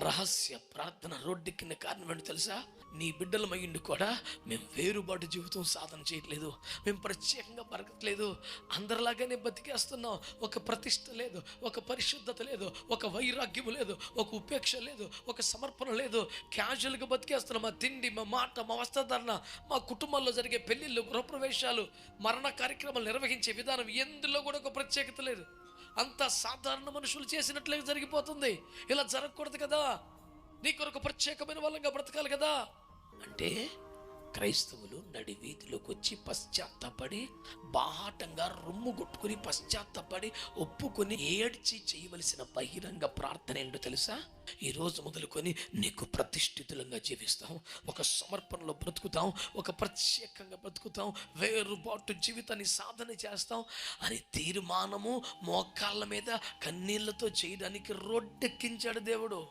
రహస్య ప్రార్థన రోడ్డెక్కిన కారణం ఏంటి తెలుసా? నీ బిడ్డలమయ్యిండి కూడా మేము వేరుబాటు జీవితం సాధన చేయట్లేదు, మేము ప్రత్యేకంగా బతకట్లేదు, అందరిలాగానే బతికేస్తున్నాం. ఒక ప్రతిష్ట లేదు, ఒక పరిశుద్ధత లేదు, ఒక వైరాగ్యము లేదు, ఒక ఉపేక్ష లేదు, ఒక సమర్పణ లేదు. క్యాజువల్గా బతికేస్తున్నాం. మా తిండి, మా మాట, మా వస్త్రధారణ, మా కుటుంబాల్లో జరిగే పెళ్ళిళ్ళు, గృహప్రవేశాలు, మరణ కార్యక్రమాలు నిర్వహించే విధానం, ఎందులో కూడా ఒక ప్రత్యేకత లేదు. అంత సాధారణ మనుషులు చేసినట్లే జరిగిపోతుంది. ఇలా జరగకూడదు కదా. నీ కొరకు ప్రత్యేకమైన వాళ్ళంగా బ్రతకాలి కదా. అంటే క్రైస్తవులు నడి వీధిలోకి వచ్చి పశ్చాత్తపడి, బాహాటంగా రొమ్ము కొట్టుకుని పశ్చాత్తపడి, ఒప్పుకొని ఏడ్చి చేయవలసిన బహిరంగ ప్రార్థన ఏంటో తెలుసా? ఈ రోజు మొదలుకొని నీకు ప్రతిష్ఠితులంగా జీవిస్తాం, ఒక సమర్పణలో బ్రతుకుతాం, ఒక ప్రత్యేకంగా బ్రతుకుతాం, వేరుబాటు జీవితాన్ని సాధన చేస్తాం అని తీర్మానము మోకాళ్ళ మీద కన్నీళ్లతో చేయడానికి రోడ్డెక్కించాడు దేవుడు.